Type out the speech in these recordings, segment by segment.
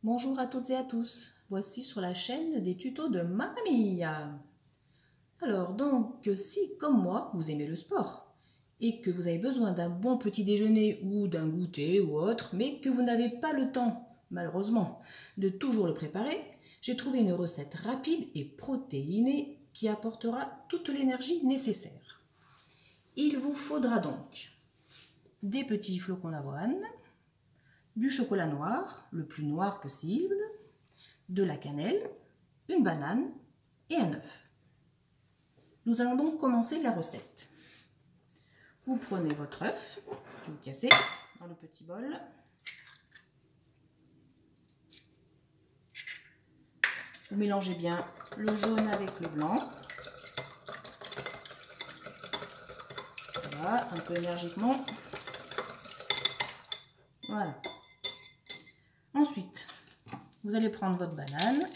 Bonjour à toutes et à tous, voici sur la chaîne des tutos de Mamma Mia. Alors donc, si comme moi, vous aimez le sport et que vous avez besoin d'un bon petit déjeuner ou d'un goûter ou autre, mais que vous n'avez pas le temps, malheureusement, de toujours le préparer, j'ai trouvé une recette rapide et protéinée qui apportera toute l'énergie nécessaire. Il vous faudra donc des petits flocons d'avoine, du chocolat noir, le plus noir possible, de la cannelle, une banane et un œuf. Nous allons donc commencer la recette. Vous prenez votre œuf, que vous cassez dans le petit bol. Vous mélangez bien le jaune avec le blanc. Voilà, un peu énergiquement. Voilà. Ensuite, vous allez prendre votre banane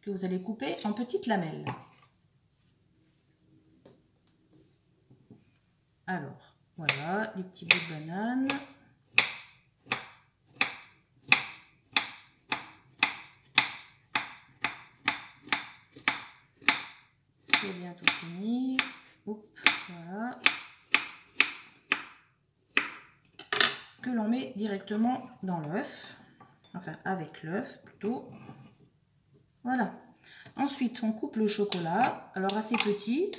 que vous allez couper en petites lamelles. Alors, voilà les petits bouts de banane. C'est bientôt fini. Oups, voilà. Que l'on met directement dans l'œuf. Enfin, avec l'œuf plutôt. Voilà. Ensuite, on coupe le chocolat. Alors, assez petit.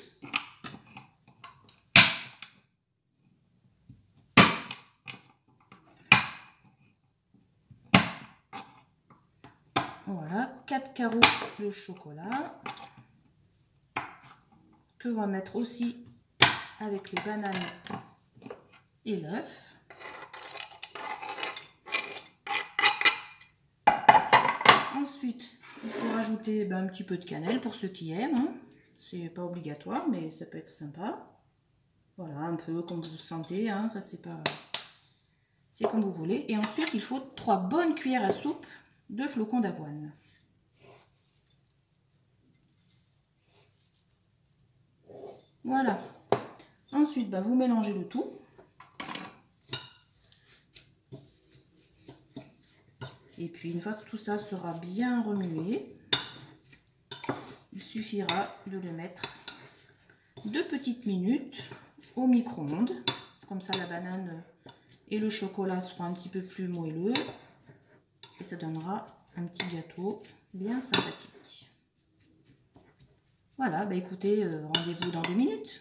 Voilà, 4 carreaux de chocolat. Que l'on va mettre aussi avec les bananes et l'œuf. Ensuite, il faut rajouter un petit peu de cannelle pour ceux qui aiment. Hein. C'est pas obligatoire, mais ça peut être sympa. Voilà, un peu comme vous sentez. Hein. Ça, c'est comme vous voulez. Et ensuite, il faut 3 bonnes cuillères à soupe de flocons d'avoine. Voilà. Ensuite, vous mélangez le tout. Et puis, une fois que tout ça sera bien remué, il suffira de le mettre 2 petites minutes au micro-ondes. Comme ça, la banane et le chocolat seront un petit peu plus moelleux. Et ça donnera un petit gâteau bien sympathique. Voilà, écoutez, rendez-vous dans 2 minutes.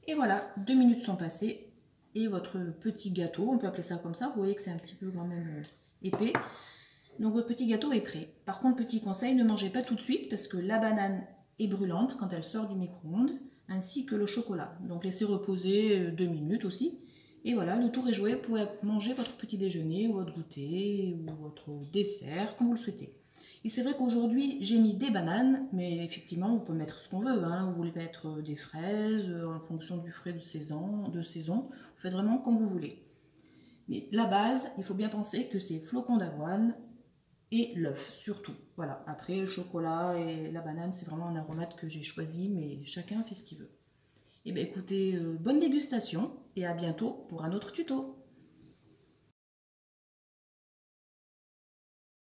Et voilà, 2 minutes sont passées. Et votre petit gâteau, on peut appeler ça comme ça, vous voyez que c'est un petit peu quand même épais. Donc votre petit gâteau est prêt. Par contre, petit conseil, ne mangez pas tout de suite parce que la banane est brûlante quand elle sort du micro-ondes, ainsi que le chocolat. Donc laissez reposer 2 minutes aussi. Et voilà, le tour est joué, vous pouvez manger votre petit déjeuner, ou votre goûter, ou votre dessert, comme vous le souhaitez. Et c'est vrai qu'aujourd'hui, j'ai mis des bananes, mais effectivement, on peut mettre ce qu'on veut. Hein. Vous voulez mettre des fraises, en fonction du fruit de saison. Vous faites vraiment comme vous voulez. Mais la base, il faut bien penser que c'est flocons d'avoine et l'œuf, surtout. Voilà. Après, le chocolat et la banane, c'est vraiment un aromate que j'ai choisi, mais chacun fait ce qu'il veut. Et bien écoutez, bonne dégustation et à bientôt pour un autre tuto.